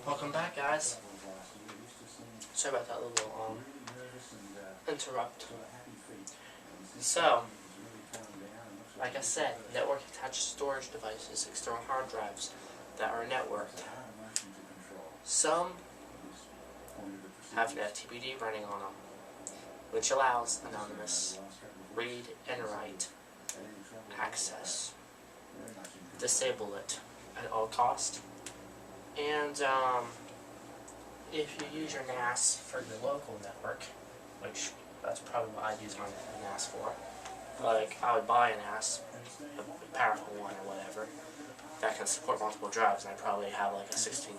Welcome back, guys. Sorry about that little interrupt. So, like I said, network attached storage devices, external hard drives that are networked. Some have an FTPD running on them, which allows anonymous read and write access. Disable it at all cost. And if you use your NAS for your local network, which that's probably what I'd use my NAS for, like I would buy a NAS, a powerful one or whatever, that can support multiple drives, and I'd probably have like a 16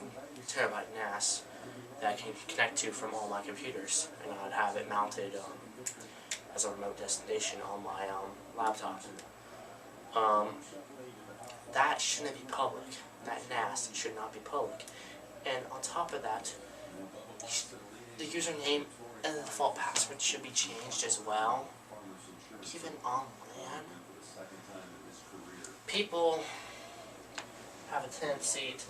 terabyte NAS that I can connect to from all my computers, and I'd have it mounted as a remote destination on my laptop. That shouldn't be public. That NAS should not be public. And on top of that, the username and the default password should be changed as well. Even on LAN, people have a tendency to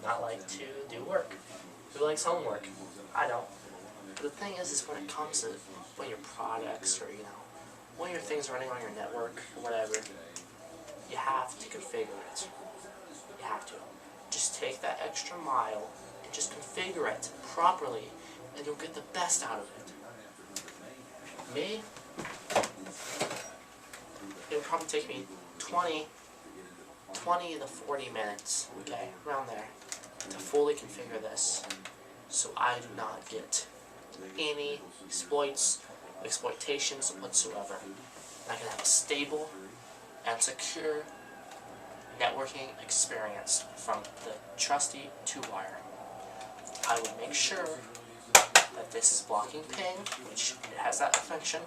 not like to do work. Who likes homework? I don't. But the thing is when it comes to one of your products or one of your things running on your network or whatever, you have to configure it. You have to. Just take that extra mile and just configure it properly, and you'll get the best out of it. Me, it would probably take me 20 to 40 minutes, okay, around there, to fully configure this, so I do not get any exploitations whatsoever. And I can have a stable and secure networking experience from the trusty 2-wire. I would make sure that this is blocking ping, which it has that function.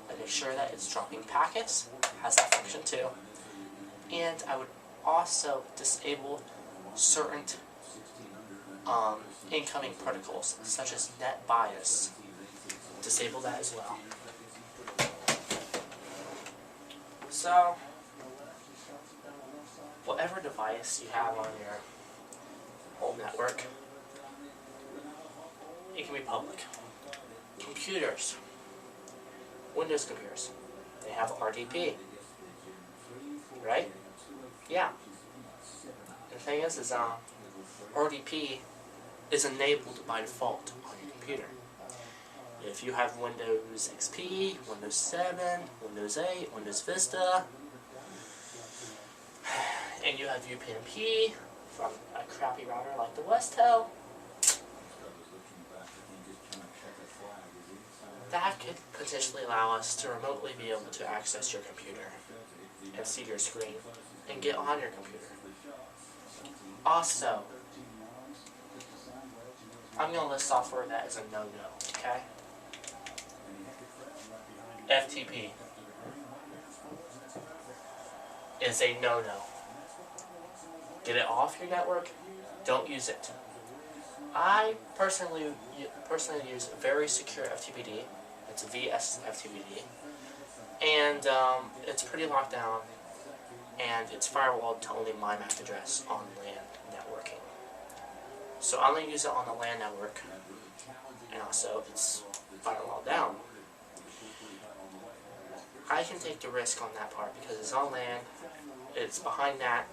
I make sure that it's dropping packets, has that function too. And I would also disable certain incoming protocols, such as net bias. Disable that as well. So, whatever device you have on your whole network, it can be public. Computers, Windows computers, they have RDP, right? Yeah. And the thing is RDP is enabled by default on your computer. If you have Windows XP, Windows 7, Windows 8, Windows Vista, and you have UPnP from a crappy router like the Westel, that could potentially allow us to remotely be able to access your computer and see your screen and get on your computer. Also, I'm going to list software that is a no-no, okay? FTP is a no-no. Get it off your network. Don't use it. I personally use a very secure FTPD. It's a VS FTPD, and it's pretty locked down, and it's firewalled to only my MAC address on LAN networking. So I only use it on the LAN network, and also it's firewalled down. I can take the risk on that part because it's on LAN, it's behind NAT,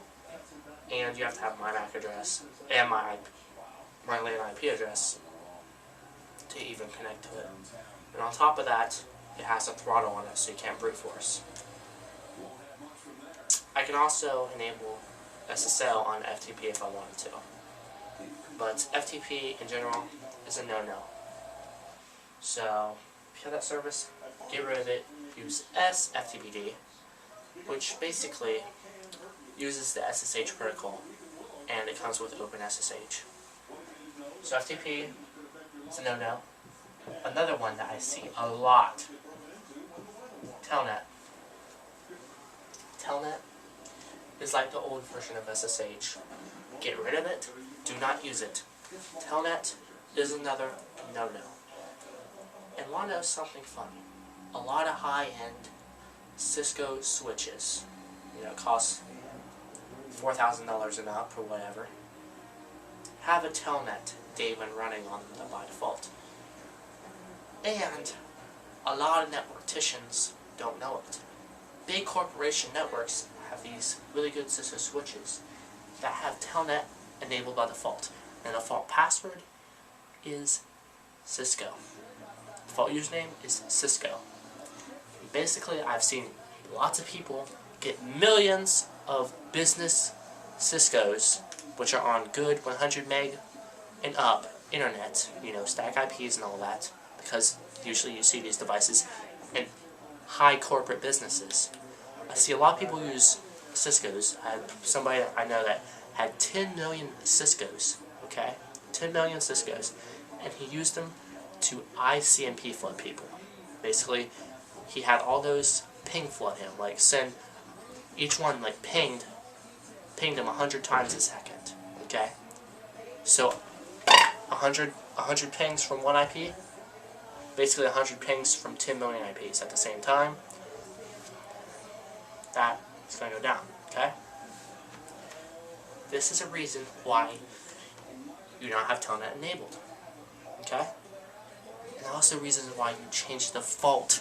and you have to have my MAC address and my LAN IP address to even connect to it. And on top of that, it has a throttle on it, so you can't brute force. I can also enable SSL on FTP if I wanted to. But FTP in general is a no-no. So, if you have that service, get rid of it. Use SFTPD, which basically uses the SSH protocol, and it comes with OpenSSH. So FTP is a no-no. Another one that I see a lot, Telnet. Telnet is like the old version of SSH. Get rid of it. Do not use it. Telnet is another no-no. And want to know something funny? A lot of high-end Cisco switches, cost $4,000 and up or whatever, have a telnet daemon running on them by default. And a lot of networkicians don't know it. Big corporation networks have these really good Cisco switches that have telnet enabled by default. And the default password is Cisco. Default username is Cisco. Basically, I've seen lots of people get millions of business Ciscos, which are on good 100 meg and up internet, static IPs and all that, because usually you see these devices in high corporate businesses. I see a lot of people use Ciscos. I had somebody I know that had 10 million Ciscos, okay? 10 million Ciscos, and he used them to ICMP flood people. Basically, he had all those ping flood him, like send each one like pinged him 100 times a second, okay? So 100 pings from one IP, basically 100 pings from 10 million IPs at the same time. That is going to go down, okay? This is a reason why you do not have telnet enabled, okay? And also reasons why you change the default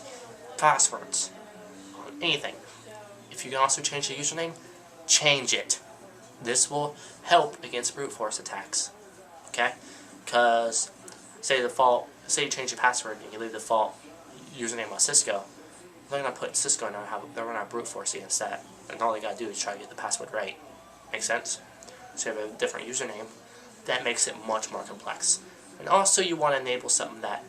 passwords on anything. If you can also change the username, change it. This will help against brute force attacks, okay? Because say you change your password and you leave the default username on Cisco, they're going to put Cisco and they're going to brute force against that. And all they got to do is try to get the password right. Make sense? So you have a different username. That makes it much more complex. And also you want to enable something that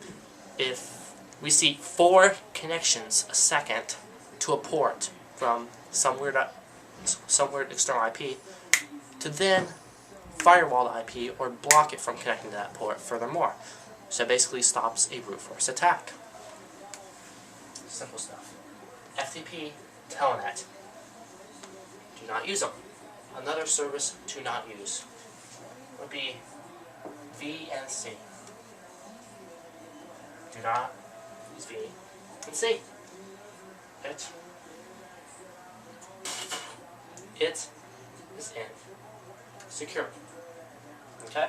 if we see 4 connections a second to a port from some weird external IP, to then firewall the IP or block it from connecting to that port furthermore. So it basically stops a brute force attack. Simple stuff. FTP, Telnet. Do not use them. Another service to not use would be VNC. Do not use VNC. It is insecure. Okay?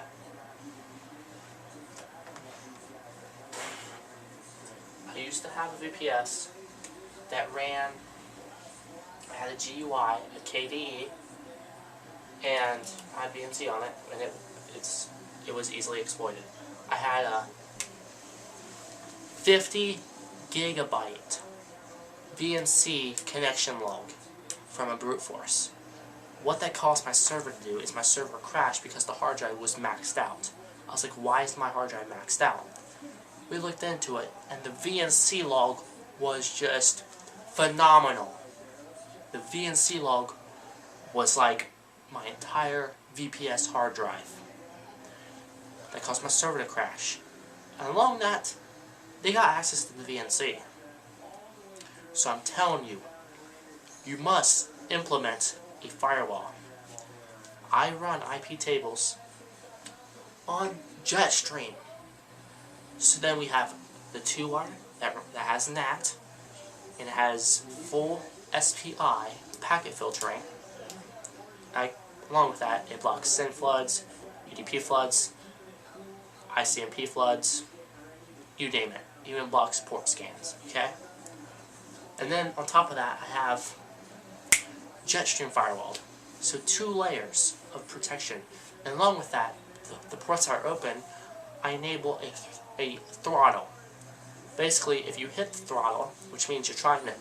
I used to have a VPS that had a GUI, a KDE, and I had VNC on it, and it was easily exploited. I had a 50 gigabyte VNC connection log from a brute force. What that caused my server to do is my server crashed because the hard drive was maxed out. I was like, why is my hard drive maxed out? We looked into it, and the VNC log was just phenomenal. The VNC log was like my entire VPS hard drive. That caused my server to crash. And along that, they got access to the VNC. So I'm telling you, you must implement a firewall. I run IP tables on Jetstream. So then we have the 2-wire that has NAT, and it has full SPI packet filtering. Along with that, it blocks SYN floods, UDP floods, ICMP floods, you name it. It even blocks port scans, okay? And then on top of that, I have Jetstream firewalled. So 2 layers of protection. And along with that, the ports are open, I enable a throttle. Basically, if you hit the throttle, which means you're trying to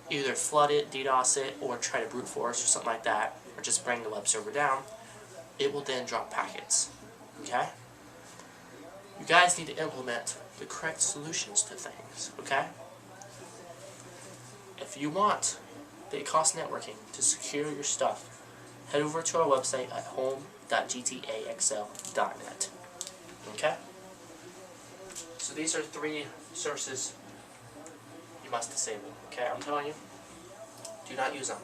either flood it, DDoS it, or try to brute force or something like that, or just bring the web server down, it will then drop packets. Okay? You guys need to implement the correct solutions to things, okay? If you want the cost networking to secure your stuff, head over to our website at home.gtaxl.net. Okay? So these are 3 sources you must disable. Okay, I'm telling you, do not use them.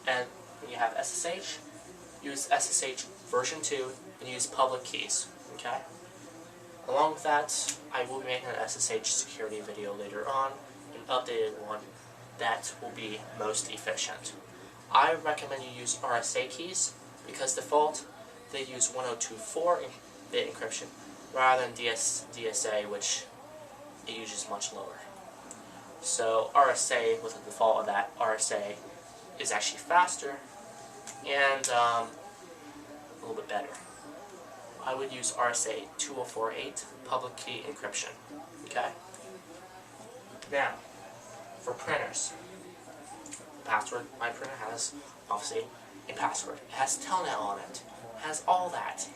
And when you have SSH, use SSH version 2 and use public keys. Okay? Along with that, I will be making an SSH security video later on, an updated one that will be most efficient. I recommend you use RSA keys because default they use 102.4-bit encryption rather than DSA, which it uses much lower. So RSA, with the default of that, RSA is actually faster and a little bit better. I would use RSA 204.8 public key encryption. Okay? Now, for printers, the password my printer has, obviously, a password. It has Telnet on it. It has all that.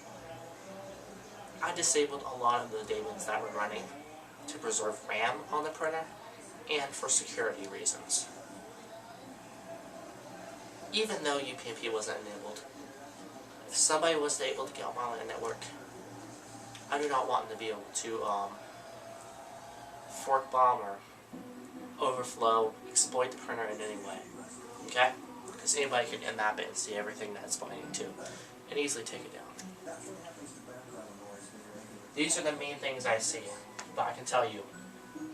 I disabled a lot of the daemons that were running to preserve RAM on the printer and for security reasons. Even though UPnP wasn't enabled, if somebody was able to get on my LAN network, I do not want them to be able to fork bomb or overflow, exploit the printer in any way. Okay? Because anybody can nmap it and see everything that it's binding to, and easily take it down. These are the main things I see, but I can tell you,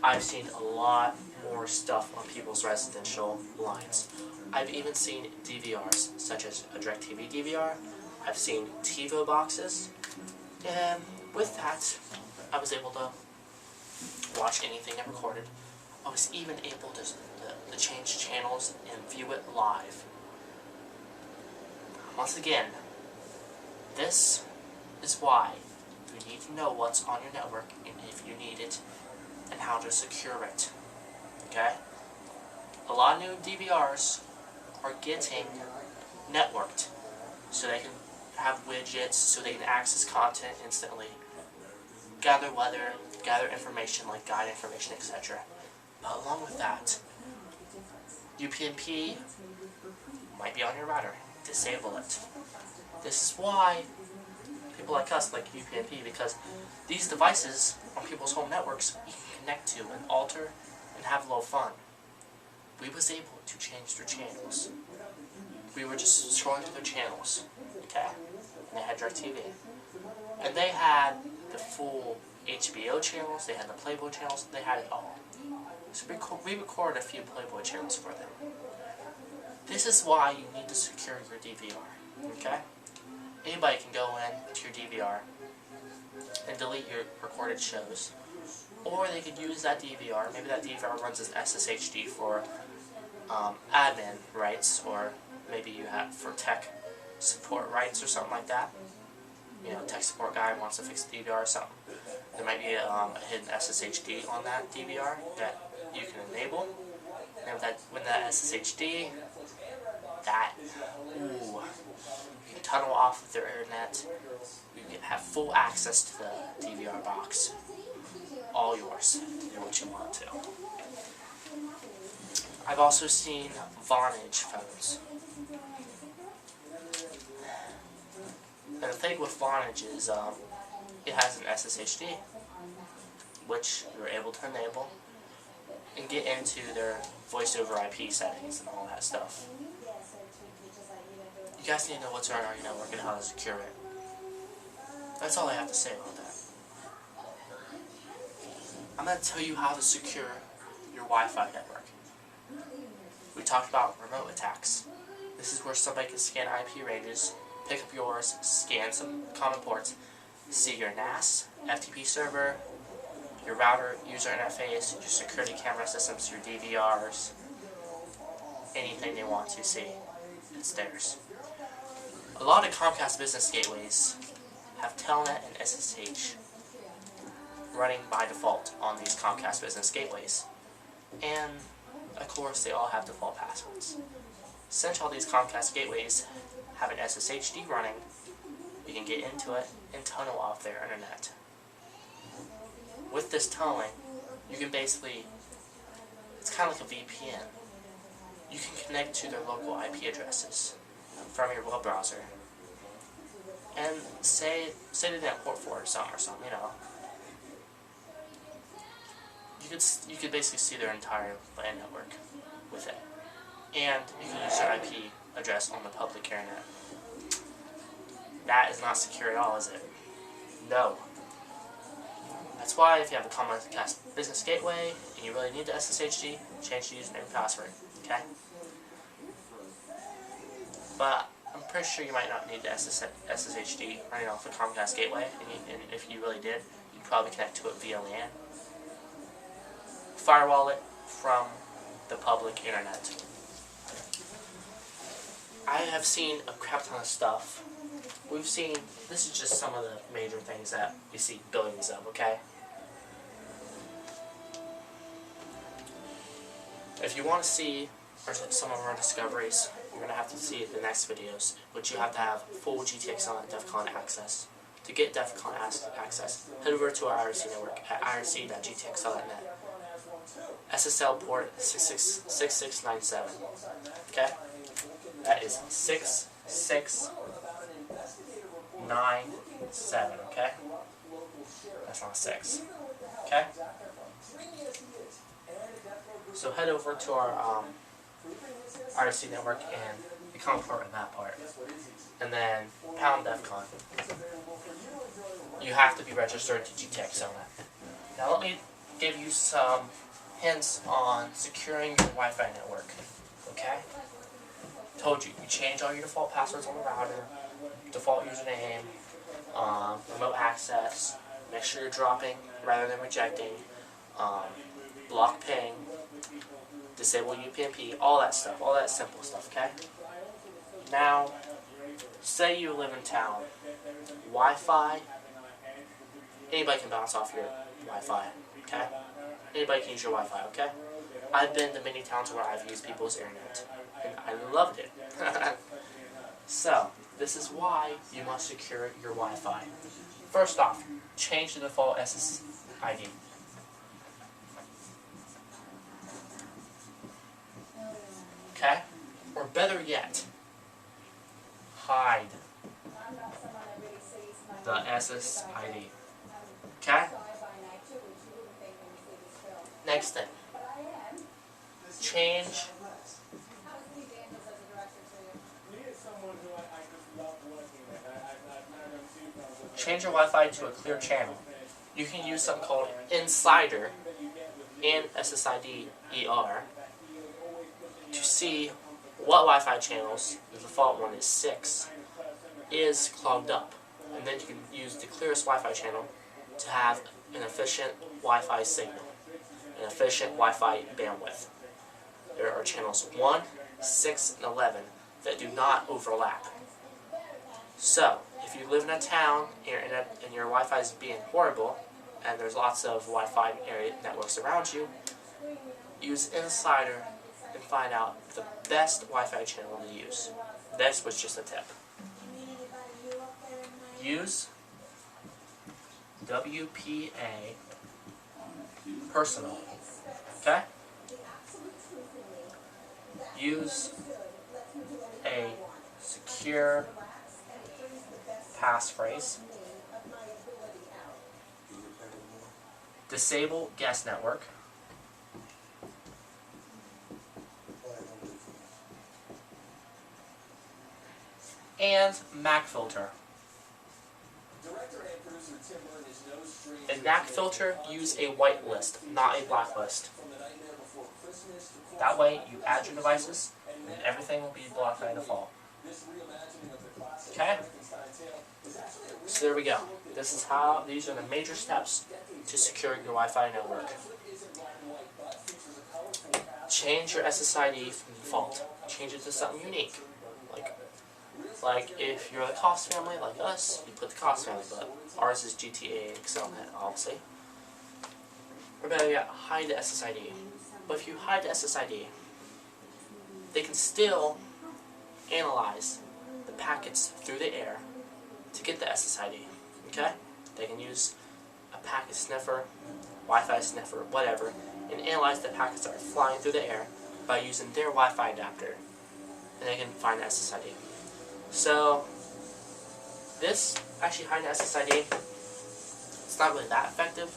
I've seen a lot more stuff on people's residential lines. I've even seen DVRs, such as a DirecTV DVR. I've seen TiVo boxes, and with that, I was able to watch anything I recorded. I was even able to change channels and view it live. Once again, this is why you need to know what's on your network and if you need it and how to secure it. Okay? A lot of new DVRs are getting networked so they can have widgets, so they can access content instantly, gather weather, gather information like guide information, etc. But along with that, UPnP might be on your router. Disable it. This is why people like us like UPnP, because these devices on people's home networks you can connect to and alter and have a little fun. We was able to change their channels. We were just scrolling through their channels, okay? And they had DirecTV. And they had the full HBO channels, they had the Playboy channels, they had it all. So we recorded a few Playboy channels for them. This is why you need to secure your DVR, okay? Anybody can go in to your DVR and delete your recorded shows. Or they could use that DVR, maybe that DVR runs as SSHD for admin rights, or maybe you have for tech support rights or something like that. You know, tech support guy wants to fix the DVR or something. There might be a hidden SSHD on that DVR that you can enable. And when that SSHD, you can tunnel off of their internet. You can have full access to the DVR box. All yours. Do what you want to. I've also seen Vonage phones. And the thing with Vonage is it has an SSHD, which you're able to enable and get into their voice over IP settings and all that stuff. You guys need to know what's on your network and how to secure it. That's all I have to say about that. I'm going to tell you how to secure your Wi-Fi network. We talked about remote attacks. This is where somebody can scan IP ranges, pick up yours, scan some common ports, see your NAS, FTP server, your router user interface, your security camera systems, your DVRs, anything they want to see, it's theirs. A lot of Comcast business gateways have Telnet and SSH running by default on these Comcast business gateways. And, of course, they all have default passwords. Since all these Comcast gateways have an SSHD running, you can get into it and tunnel off their internet. With this tunneling, you can basically, it's kind of like a VPN. You can connect to their local IP addresses from your web browser. And say they didn't port forward something, you know. You could basically see their entire LAN network with it. And you can use their IP address on the public internet. That is not secure at all, is it? No. That's why if you have a Comcast business gateway and you really need the SSHD, change the username and password. Okay? But I'm pretty sure you might not need the SSHD running off the Comcast gateway, and if you really did, you'd probably connect to it via LAN. Firewall it from the public internet. I have seen a crap ton of stuff. This is just some of the major things that we see billions of, okay? If you want to see some of our discoveries, you're going to have to see the next videos, which you have to have full GTAXLnet DEFCON access. To get DEFCON access, head over to our IRC network at irc.gtaxl.net. SSL port 6697. Okay? That is 6697, okay? That's not 6. Okay? So head over to our IRC network and become part of that part. And then pound DEFCON. You have to be registered to GTAXLnet. Now let me give you some hints on securing your Wi-Fi network. Okay? Told you, you change all your default passwords on the router, default username, remote access, make sure you're dropping rather than rejecting, block ping, disable UPnP, all that stuff, all that simple stuff, okay? Now, say you live in town, Wi-Fi, anybody can bounce off your Wi-Fi, okay? Anybody can use your Wi-Fi, okay? I've been to many towns where I've used people's internet, and I loved it. So, this is why you must secure your Wi-Fi. First off, change the default SSID. Okay? Or better yet, hide the SSID. Okay? Next thing. Change your Wi-Fi to a clear channel. You can use something called Insider and SSID ER to see what Wi-Fi channels, the default one is 6, is clogged up. And then you can use the clearest Wi-Fi channel to have an efficient Wi-Fi signal, an efficient Wi-Fi bandwidth. There are channels 1, 6, and 11 that do not overlap. So, if you live in a town and your Wi-Fi is being horrible, and there's lots of Wi-Fi area networks around you, use Insider and find out the best Wi-Fi channel to use. This was just a tip. Use WPA Personal. Okay? Use a secure passphrase. Disable guest network. And MAC filter. In MAC filter, use a whitelist, not a blacklist. That way, you add your devices, and everything will be blocked by default. Okay? So there we go. These are the major steps to securing your Wi-Fi network. Change your SSID from default. Change it to something unique. Like if you're the Cost family, like us, you put the Cost family, but ours is GTAXLnet, obviously. Or better yet, hide the SSID. But if you hide the SSID, they can still analyze the packets through the air to get the SSID. Okay? They can use a packet sniffer, Wi-Fi sniffer, whatever, and analyze the packets that are flying through the air by using their Wi-Fi adapter. And they can find the SSID. So, this, actually hiding the SSID, it's not really that effective,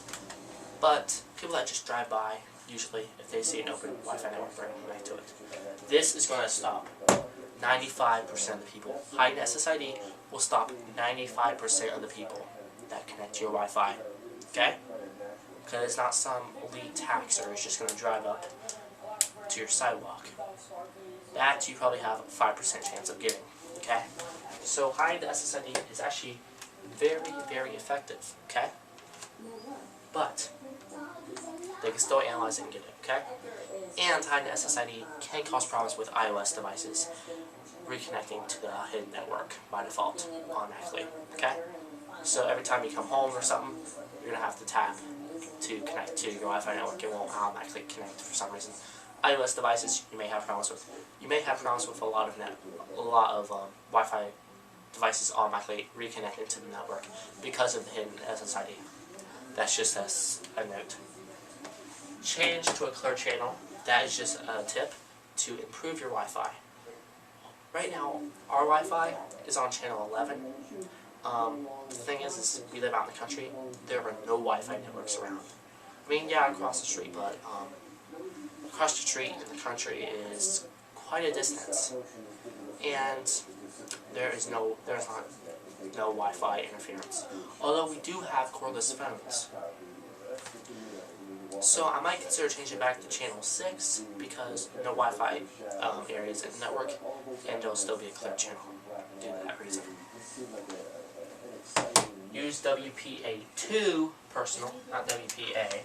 but people that just drive by, usually, if they see an open Wi-Fi network, they're going to connect to it. This is going to stop 95% of the people. Hiding the SSID will stop 95% of the people that connect to your Wi-Fi. Okay? Because it's not some elite taxer who's just going to drive up to your sidewalk. That you probably have a 5% chance of getting. okay? So hiding the SSID is actually very, very effective, okay? But they can still analyze it and get it, okay? And hiding the SSID can cause problems with iOS devices reconnecting to the hidden network by default automatically, okay? So every time you come home or something, you're going to have to tap to connect to your Wi-Fi network. It won't automatically connect for some reason. iOS devices you may have problems with. You may have problems with a lot of Wi-Fi devices automatically reconnecting to the network because of the hidden SSID. That's just a note. Change to a clear channel. That is just a tip to improve your Wi-Fi. Right now, our Wi-Fi is on channel 11. The thing is we live out in the country. There are no Wi-Fi networks around. I mean, yeah, across the street, but across the street in the country is quite a distance, and there's not no Wi-Fi interference. Although we do have cordless phones, so I might consider changing back to channel 6 because no Wi-Fi areas in the network, and it'll still be a clear channel due to that reason. Use WPA2 personal, not WPA.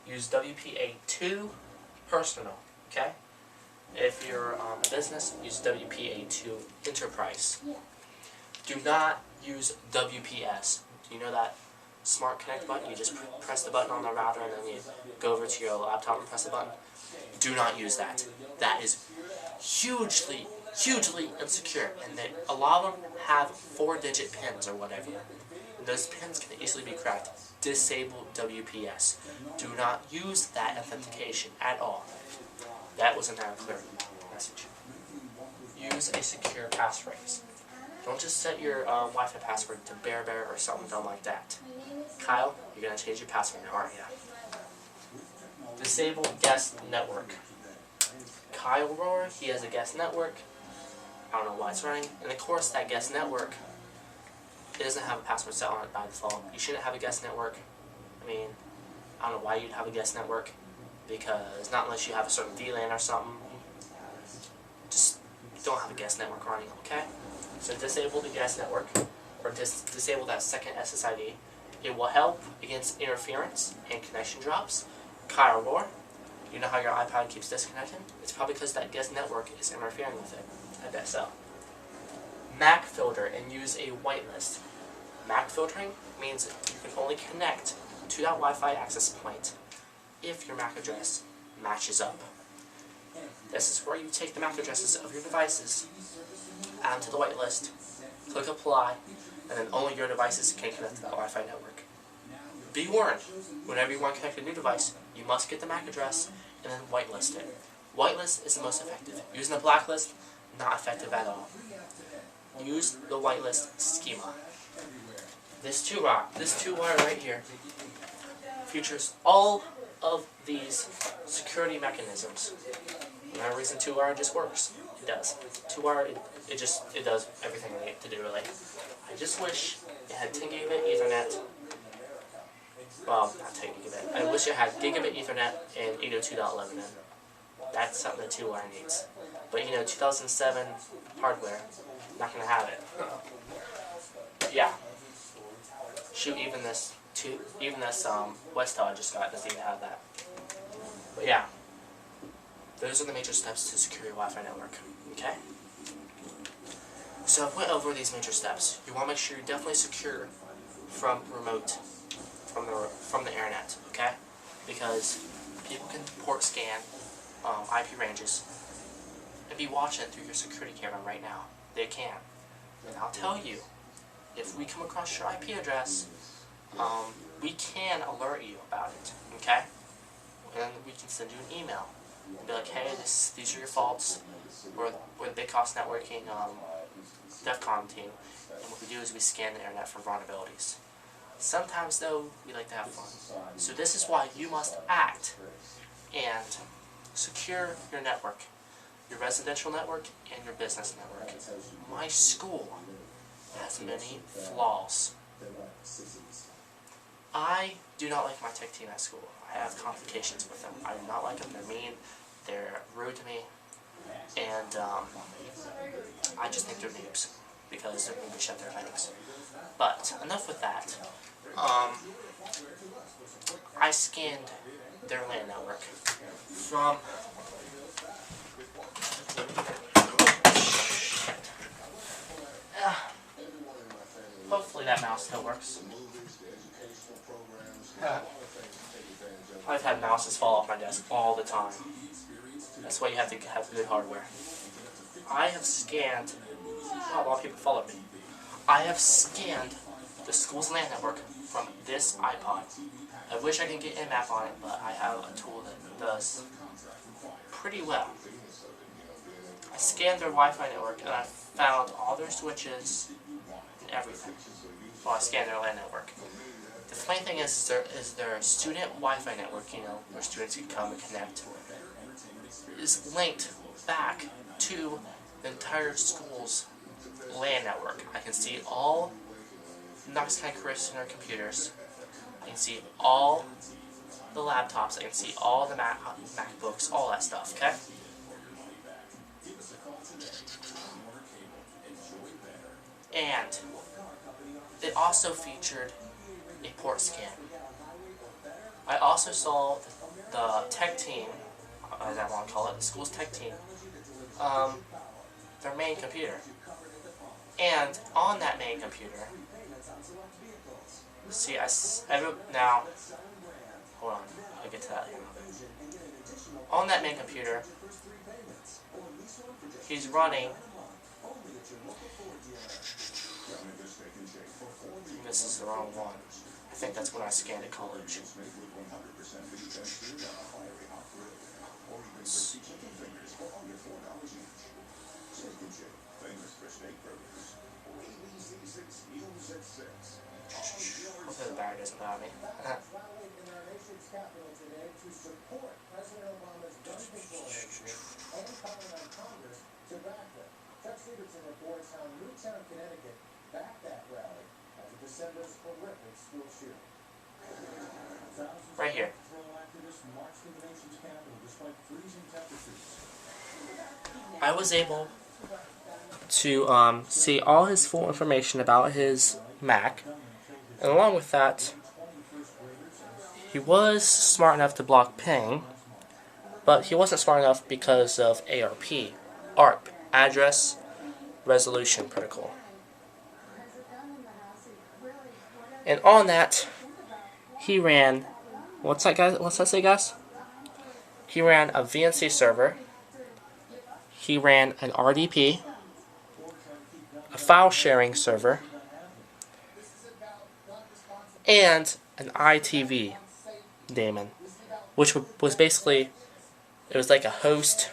Use WPA2 personal, okay? If you're a business, use WPA2 enterprise. Do not use WPS. Do you know that smart connect button? You just press the button on the router and then you go over to your laptop and press the button. Do not use that. That is hugely insecure, and a lot of them have 4-digit pins or whatever. And those pins can easily be cracked. Disable WPS. Do not use that authentication at all. That was a now clear message. Use a secure passphrase. Don't just set your Wi-Fi password to bear or something dumb like that. Kyle, you're going to change your password now, aren't you? Disable guest network. Kyle Roar, he has a guest network. I don't know why it's running. And of course, that guest network, it doesn't have a password set on it by default. You shouldn't have a guest network. I mean, I don't know why you'd have a guest network, because not unless you have a certain VLAN or something. Just don't have a guest network running, okay? So disable the guest network, or disable that second SSID. It will help against interference and connection drops. Kyle Roar, you know how your iPod keeps disconnecting? It's probably because that guest network is interfering with it. I bet so. MAC filter and use a whitelist. MAC filtering means you can only connect to that Wi-Fi access point if your MAC address matches up. This is where you take the MAC addresses of your devices, add them to the whitelist, click apply, and then only your devices can connect to that Wi-Fi network. Be warned, whenever you want to connect a new device, you must get the MAC address and then whitelist it. Whitelist is the most effective. Using the blacklist, not effective at all. Use the whitelist schema. This 2-wire right here features all of these security mechanisms. Another reason 2-wire just works. It does. 2-wire, it does everything we need to do, really. I just wish it had 10 gigabit Ethernet. Well, not 10 gigabit. I wish it had gigabit Ethernet and 802.11n. That's something that 2-wire needs. But 2007 hardware, not gonna have it. Yeah. Shoot, even this Westel I just got doesn't even have that. But yeah, those are the major steps to secure your Wi-Fi network. Okay. So I've went over these major steps. You want to make sure you're definitely secure from remote, from the internet. Okay, because people can port scan IP ranges and be watching it through your security camera right now. They can. And I'll tell you, if we come across your IP address, we can alert you about it, okay? And we can send you an email and be like, hey, these are your faults. We're the Big Cost Networking DEFCON team, and what we do is we scan the internet for vulnerabilities. Sometimes, though, we like to have fun. So this is why you must act and secure your network, your residential network and your business network. My school has many flaws. I do not like my tech team at school. I have complications with them. I do not like them. They're mean. They're rude to me. and I just think they're noobs because they're noobish at their things. But enough with that. I scanned their LAN network from hopefully that mouse still works. I've had mouses fall off my desk all the time. That's why you have to have good hardware. I have scanned, a lot of people follow me. I have scanned the school's LAN network from this iPod. I wish I could get Nmap on it, but I have a tool that does pretty well. I scanned their Wi-Fi network and I found all their switches and everything. Well, I scanned their LAN network. The funny thing is their student Wi-Fi network, you know, where students can come and connect, is linked back to the entire school's LAN network. I can see all Knox County Christian computers. I can see all the laptops. I can see all the MacBooks, all that stuff, okay? And it also featured a port scan. I also saw the tech team, as I want to call it, the school's tech team, their main computer. And on that main computer, see, now, hold on, I'll get to that. On that main computer, he's running, this is the wrong one. I think that's when I scanned at college. Hopefully the battery doesn't bother me. Right here. I was able to see all his full information about his Mac, and along with that, he was smart enough to block ping, but he wasn't smart enough because of ARP, Address Resolution Protocol. And on that, he ran, what's that say, guys? He ran a VNC server, he ran an RDP, a file sharing server, and an ITV daemon, which was basically, it was like a host,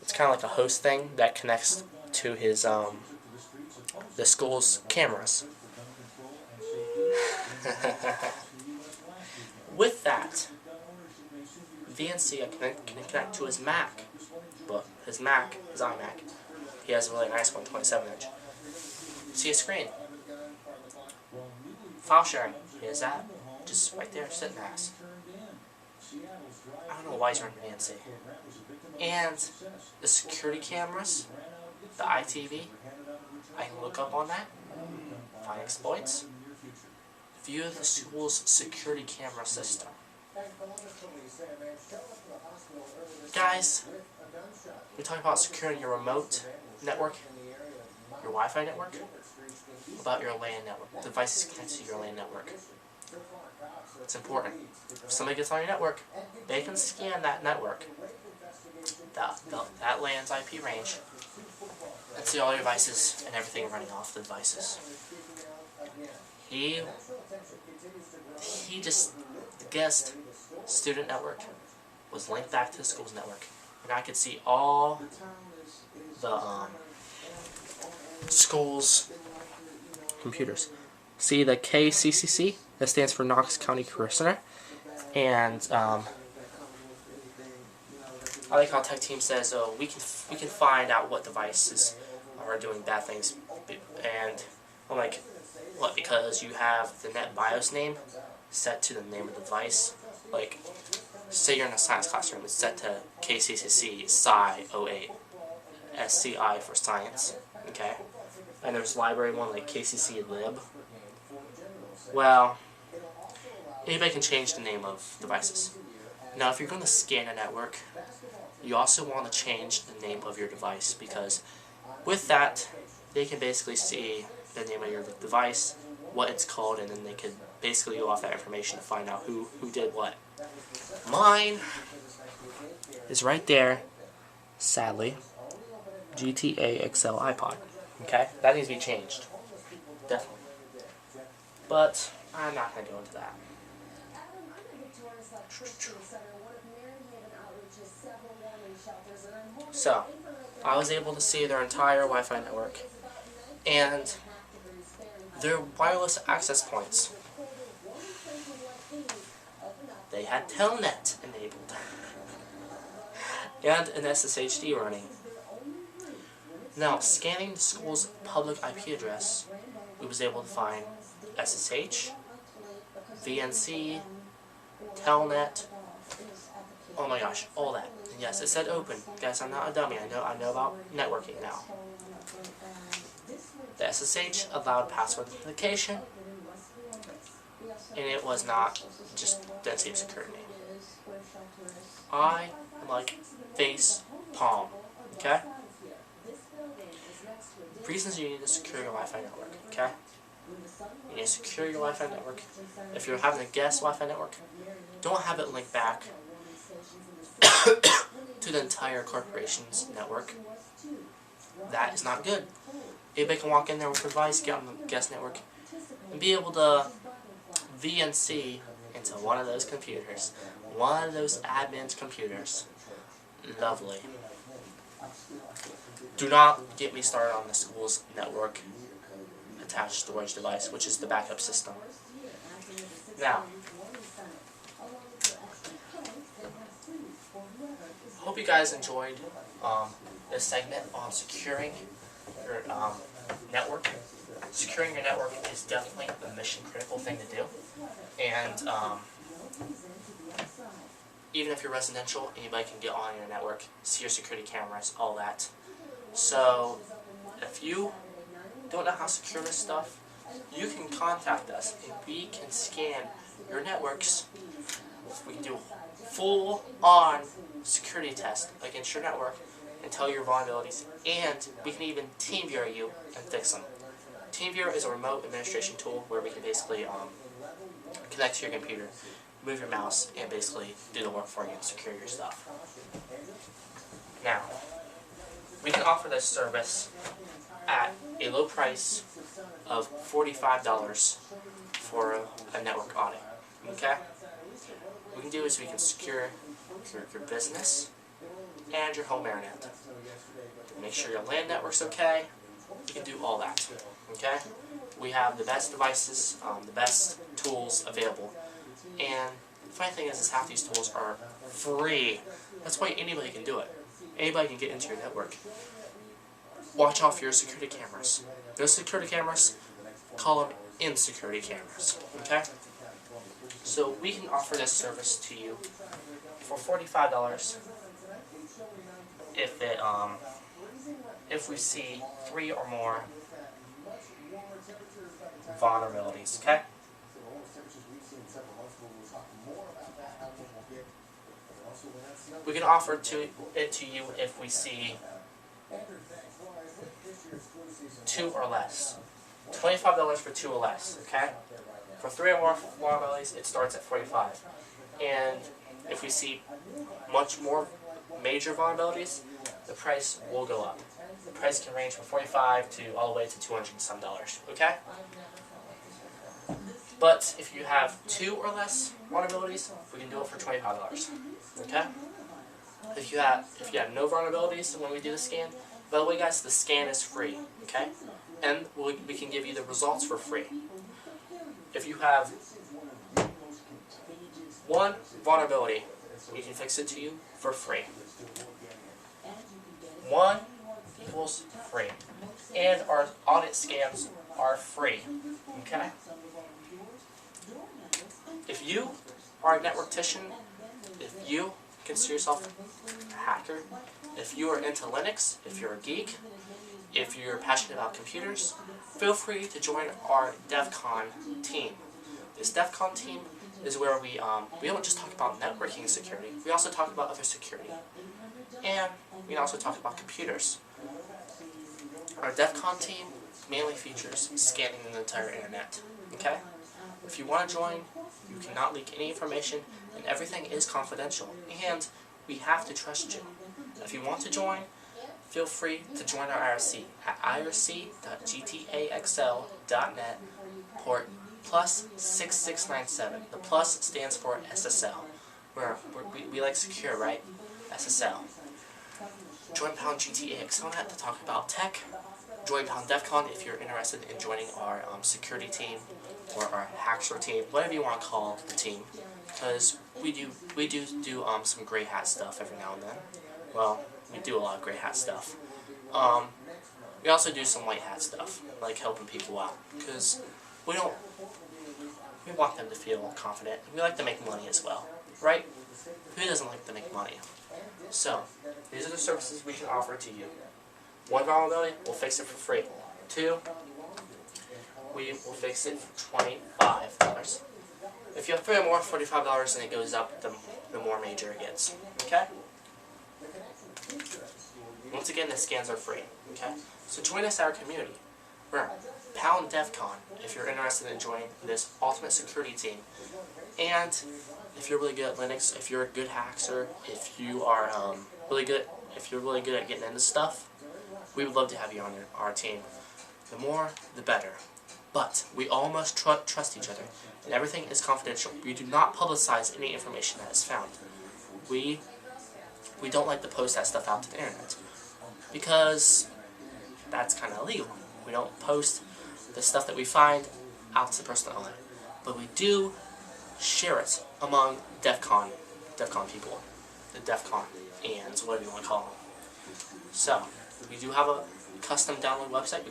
it's kind of like a host thing that connects to his, the school's cameras. With that, VNC can connect to his Mac, but his iMac, he has a really nice one, 27-inch. See a screen. File sharing, here's that, just right there, sitting ass. I don't know why he's running VNC. And the security cameras, the ITV, I can look up on that, find exploits, view the school's security camera system. Guys, we're talking about securing your remote network, your Wi-Fi network, about your LAN network, devices connected to your LAN network. It's important. If somebody gets on your network, they can scan that network, that LAN's IP range, and see all your devices and everything running off the devices. He just guessed student network was linked back to the school's network, and I could see all the school's computers. See the KCCC? That stands for Knox County Career Center. And I like how tech team says, "Oh, we can find out what devices are doing bad things." And I'm like, what? Because you have the net BIOS name set to the name of the device? Like, say you're in a science classroom, it's set to KCCC Sci 08, SCI for science, okay? And there's library one like KCC Lib. Well, anybody can change the name of devices. Now, if you're going to scan a network, you also want to change the name of your device, because with that, they can basically see the name of your device, what it's called, and then they could basically go off that information to find out who did what. Mine is right there, sadly, GTAXL iPod. Okay? That needs to be changed. Definitely. But I'm not going to go into that. So, I was able to see their entire Wi-Fi network and their wireless access points. They had Telnet enabled and an SSHD running. Now, scanning the school's public IP address, we was able to find SSH, VNC, Telnet, oh my gosh, all that. And yes, it said open. Guys, I'm not a dummy. I know about networking now. The SSH allowed password authentication, and it was not just didn't seem secure to me. I like face palm. Okay? Reasons you need to secure your Wi-Fi network. Okay? You need to secure your Wi-Fi network. If you're having a guest Wi-Fi network, don't have it linked back to the entire corporation's network. That is not good. Anybody can walk in there with a device, get on the guest network, and be able to VNC into one of those computers. One of those admin's computers. Lovely. Do not get me started on the school's network attached storage device, which is the backup system. Now, hope you guys enjoyed this segment on securing your network. Securing your network is definitely a mission critical thing to do, and even if you're residential, anybody can get on your network, see your security cameras, all that. So if you don't know how to secure this stuff, you can contact us and we can scan your networks. We can do a full-on security test against your network and tell your vulnerabilities, and we can even TeamViewer you and fix them. TeamViewer is a remote administration tool where we can basically connect to your computer, move your mouse, and basically do the work for you and secure your stuff. Now, we can offer this service at a low price of $45 for a network audit. Okay? What we can do is we can secure your business and your home internet. Make sure your LAN network's okay. We can do all that. Okay? We have the best devices, the best tools available. And the funny thing is half these tools are free. That's why anybody can do it. Anybody can get into your network. Watch out for your security cameras. Those security cameras, call them insecurity cameras. Okay? So we can offer this service to you for $45 if we see 3 or more vulnerabilities. Okay? We can offer it to you if we see 2 or less. $25 for 2 or less, okay? For 3 or more vulnerabilities, it starts at $45. And if we see much more major vulnerabilities, the price will go up. The price can range from $45 to all the way to $200 and some, okay? But if you have 2 or less vulnerabilities, we can do it for $25, okay? If you have no vulnerabilities when we do the scan, by the way guys, the scan is free, okay? And we can give you the results for free. If you have 1 vulnerability, we can fix it to you for free. 1 equals free. And our audit scans are free, okay? If you are a network technician if you consider yourself a hacker, if you are into Linux, if you're a geek, if you're passionate about computers, feel free to join our DEFCON team. This DEFCON team is where we don't just talk about networking security, we also talk about other security. And we also talk about computers. Our DEFCON team mainly features scanning the entire internet. Okay? If you want to join, you cannot leak any information, and everything is confidential. And we have to trust you. If you want to join, feel free to join our IRC at irc.gtaxl.net, port +6697. The plus stands for SSL. We like secure, right? SSL. Join GTAXLnet to talk about tech. Join DEFCON if you're interested in joining our security team or our hacker team, whatever you want to call the team, because we do some gray hat stuff every now and then. Well, we do a lot of gray hat stuff. We also do some white hat stuff, like helping people out, because we want them to feel confident. We like to make money as well, right? Who doesn't like to make money? So, these are the services we can offer to you. 1 vulnerability, we'll fix it for free. 2, we will fix it for $25. If you have 3 or more, $45, and it goes up the more major it gets. Okay? Once again, the scans are free. Okay? So join us at our community. We're DEFCON if you're interested in joining this ultimate security team. And if you're really good at Linux, if you're a good hacker, if you are really good at getting into stuff, we would love to have you on our team. The more, the better. But we all must trust each other, and everything is confidential. We do not publicize any information that is found. We don't like to post that stuff out to the internet, because that's kind of illegal. We don't post the stuff that we find out to the person on it. But we do share it among DEFCON people, the DEFCON and whatever you want to call them. So, we do have a custom download website.